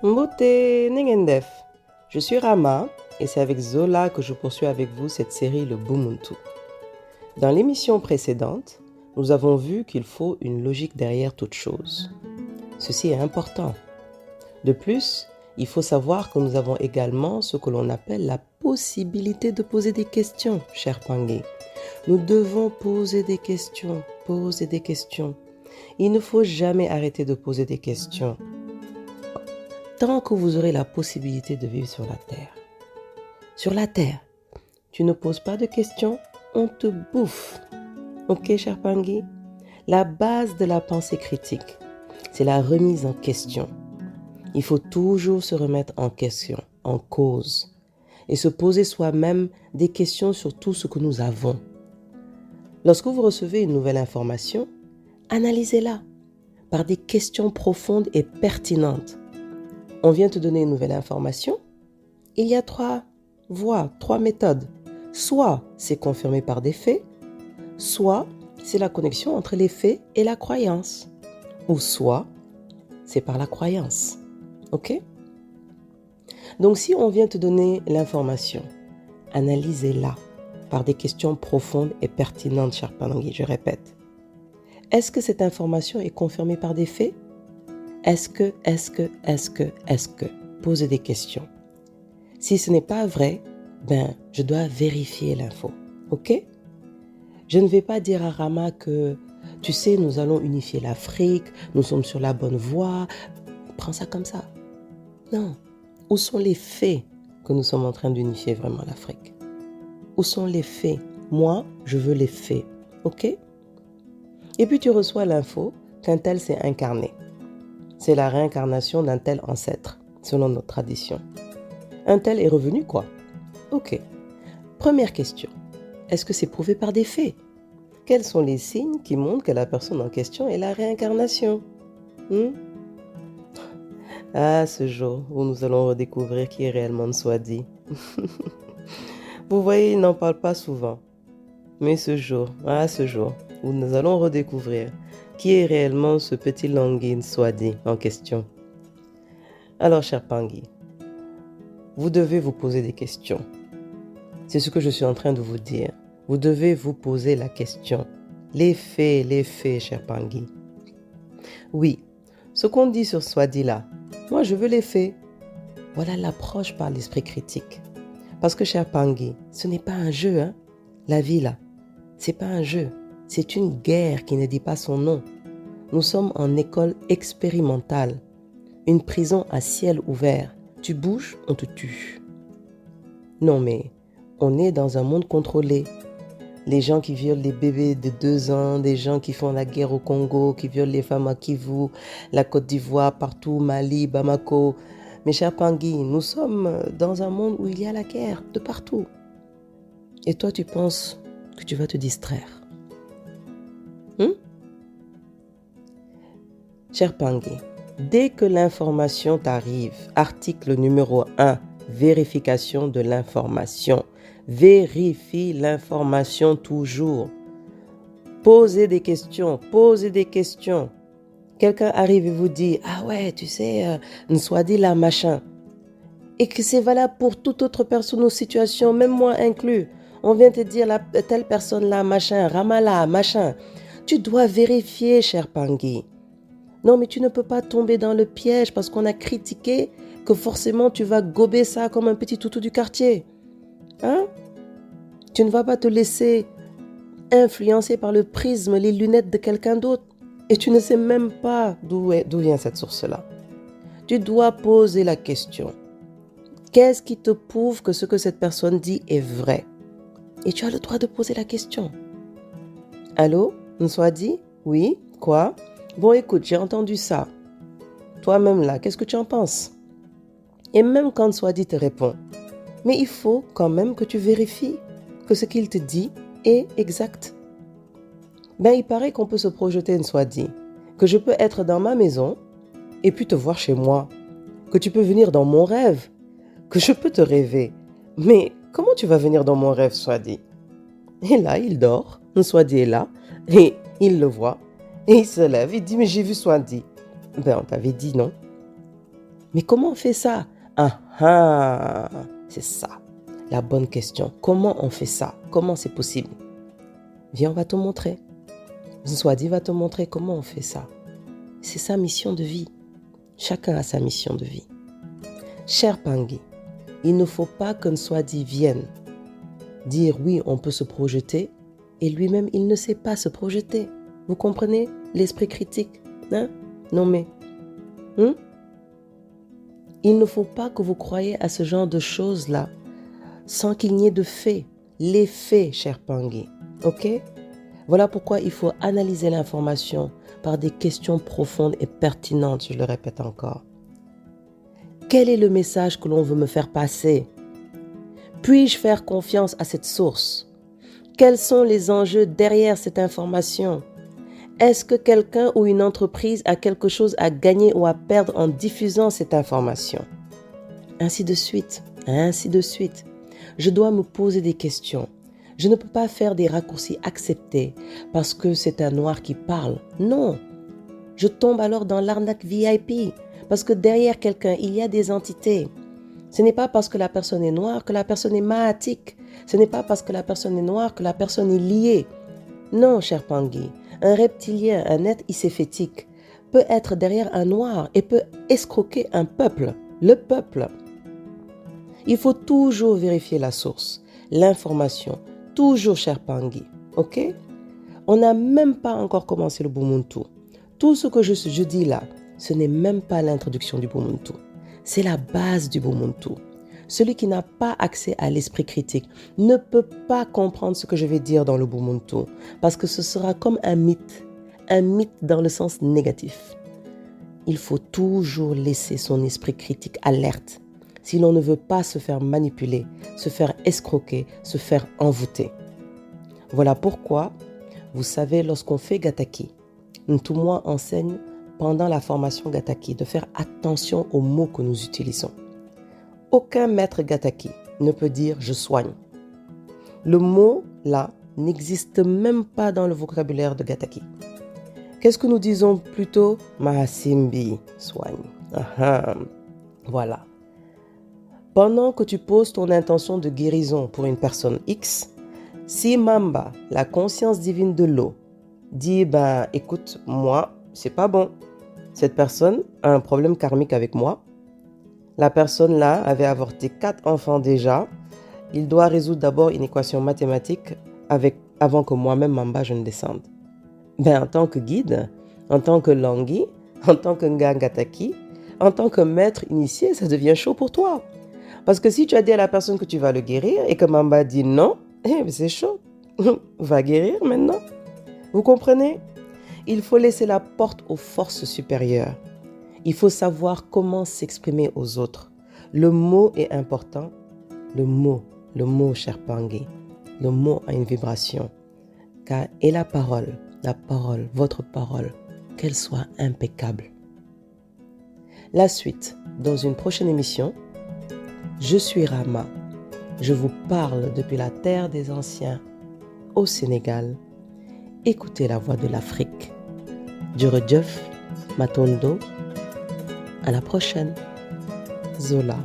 Mbote Nengendef. Je suis Rama et c'est avec Zola que je poursuis avec vous cette série Le Bumuntu. Dans l'émission précédente, nous avons vu qu'il faut une logique derrière toute chose. Ceci est important. De plus, il faut savoir que nous avons également ce que l'on appelle la possibilité de poser des questions, cher Pangé. Nous devons poser des questions. Il ne faut jamais arrêter de poser des questions. Tant que vous aurez la possibilité de vivre sur la Terre. Sur la Terre, tu ne poses pas de questions, on te bouffe. Ok, cher Pangé? La base de la pensée critique, c'est la remise en question. Il faut toujours se remettre en question, en cause, et se poser soi-même des questions sur tout ce que nous avons. Lorsque vous recevez une nouvelle information, analysez-la par des questions profondes et pertinentes. On vient te donner une nouvelle information, il y a 3 voies, 3 méthodes. Soit c'est confirmé par des faits, soit c'est la connexion entre les faits et la croyance, ou soit c'est par la croyance. Ok? Donc si on vient te donner l'information, analysez-la par des questions profondes et pertinentes, cher Pangé, je répète. Est-ce que cette information est confirmée par des faits? Est-ce que? Posez des questions. Si ce n'est pas vrai, je dois vérifier l'info. Ok? Je ne vais pas dire à Rama que, tu sais, nous allons unifier l'Afrique, nous sommes sur la bonne voie. Prends ça comme ça. Non. Où sont les faits que nous sommes en train d'unifier vraiment l'Afrique? Où sont les faits? Moi, je veux les faits. Ok? Et puis tu reçois l'info qu'un tel s'est incarné. C'est la réincarnation d'un tel ancêtre, selon notre tradition. Un tel est revenu quoi? Ok. Première question. Est-ce que c'est prouvé par des faits? Quels sont les signes qui montrent que la personne en question est la réincarnation? Ah, ce jour où nous allons redécouvrir qui est réellement Nswadi. Vous voyez, il n'en parle pas souvent. Mais ce jour où nous allons redécouvrir qui est réellement ce petit Langui Nswadi en question. Alors, cher Pangé, vous devez vous poser des questions. C'est ce que je suis en train de vous dire. Vous devez vous poser la question. Les faits, cher Pangé. Oui, ce qu'on dit sur Swadi là, moi je veux les faits. Voilà l'approche par l'esprit critique. Parce que, cher Pangé, ce n'est pas un jeu, hein? La vie là, c'est pas un jeu. C'est une guerre qui ne dit pas son nom. Nous sommes en école expérimentale. Une prison à ciel ouvert. Tu bouges, on te tue. Non mais, on est dans un monde contrôlé. Les gens qui violent les bébés de 2 ans, des gens qui font la guerre au Congo, qui violent les femmes à Kivu, la Côte d'Ivoire, partout, Mali, Bamako. Mes chers Pangé, nous sommes dans un monde où il y a la guerre de partout. Et toi, tu penses que tu vas te distraire. Cher Pangé, dès que l'information t'arrive, article numéro 1, vérification de l'information. Vérifie l'information toujours. Posez des questions. Quelqu'un arrive et vous dit, ah ouais, tu sais, Nswadi là, machin. Et que c'est valable pour toute autre personne ou situation, même moi inclus. On vient te dire, telle personne là, machin, Ramala, machin. Tu dois vérifier, cher Pangé. Non, mais tu ne peux pas tomber dans le piège parce qu'on a critiqué que forcément tu vas gober ça comme un petit toutou du quartier. Hein? Tu ne vas pas te laisser influencer par le prisme, les lunettes de quelqu'un d'autre. Et tu ne sais même pas d'où vient cette source-là. Tu dois poser la question. Qu'est-ce qui te prouve que ce que cette personne dit est vrai? Et tu as le droit de poser la question. Allô? Nswadi? Oui? Quoi? Bon, écoute, j'ai entendu ça. Toi-même là, qu'est-ce que tu en penses? Et même quand Nswadi te répond, mais il faut quand même que tu vérifies que ce qu'il te dit est exact. Il paraît qu'on peut se projeter Nswadi, que je peux être dans ma maison et puis te voir chez moi, que tu peux venir dans mon rêve, que je peux te rêver. Mais comment tu vas venir dans mon rêve, Nswadi? Et là, il dort, Nswadi est là, et il le voit, et il se lève, il dit, mais j'ai vu Nswadi. On t'avait dit non. Mais comment on fait ça? Ah ah, c'est ça, la bonne question. Comment on fait ça? Comment c'est possible? Viens, on va te montrer. Nswadi va te montrer comment on fait ça. C'est sa mission de vie. Chacun a sa mission de vie. Cher Pangui, il ne faut pas que Nswadi vienne dire oui, on peut se projeter, et lui-même, il ne sait pas se projeter. Vous comprenez l'esprit critique, hein? Non mais, il ne faut pas que vous croyiez à ce genre de choses-là sans qu'il n'y ait de faits. Les faits, cher Pangui, ok? Voilà pourquoi il faut analyser l'information par des questions profondes et pertinentes, je le répète encore. Quel est le message que l'on veut me faire passer? Puis-je faire confiance à cette source? Quels sont les enjeux derrière cette information? Est-ce que quelqu'un ou une entreprise a quelque chose à gagner ou à perdre en diffusant cette information? Ainsi de suite, ainsi de suite. Je dois me poser des questions. Je ne peux pas faire des raccourcis acceptés parce que c'est un noir qui parle. Non, je tombe alors dans l'arnaque VIP parce que derrière quelqu'un, il y a des entités. Ce n'est pas parce que la personne est noire que la personne est mahatique. Ce n'est pas parce que la personne est noire que la personne est liée. Non, cher Pangui, un reptilien, un être icéphétique, peut être derrière un noir et peut escroquer un peuple, le peuple. Il faut toujours vérifier la source, l'information, toujours, cher Pangui, ok? On n'a même pas encore commencé le Bumuntu. Tout ce que je dis là, ce n'est même pas l'introduction du Bumuntu. C'est la base du Bumuntu. Celui qui n'a pas accès à l'esprit critique ne peut pas comprendre ce que je vais dire dans le Bumuntu, parce que ce sera comme un mythe dans le sens négatif. Il faut toujours laisser son esprit critique alerte, si l'on ne veut pas se faire manipuler, se faire escroquer, se faire envoûter. Voilà pourquoi, vous savez, lorsqu'on fait Gataki, Ntumwa enseigne pendant la formation Gataki de faire attention aux mots que nous utilisons. Aucun maître Gataki ne peut dire « je soigne ». Le mot là n'existe même pas dans le vocabulaire de Gataki. Qu'est-ce que nous disons plutôt? Mahasimbi, soigne. Voilà. Pendant que tu poses ton intention de guérison pour une personne X, si Mamba, la conscience divine de l'eau, dit écoute, moi, c'est pas bon. Cette personne a un problème karmique avec moi. La personne là avait avorté 4 enfants déjà. Il doit résoudre d'abord une équation mathématique avant que moi-même, Mamba, je ne descende. En tant que guide, en tant que langui, en tant que ngangataki, en tant que maître initié, ça devient chaud pour toi. Parce que si tu as dit à la personne que tu vas le guérir et que Mamba dit non, c'est chaud. Va guérir maintenant. Vous comprenez? Il faut laisser la porte aux forces supérieures. Il faut savoir comment s'exprimer aux autres. Le mot est important. Le mot, cher Pangui. Le mot a une vibration. Et la parole, votre parole, qu'elle soit impeccable. La suite, dans une prochaine émission. Je suis Rama. Je vous parle depuis la terre des anciens au Sénégal. Écoutez la voix de l'Afrique. Djurudjuf, Matondo. À la prochaine. Zola.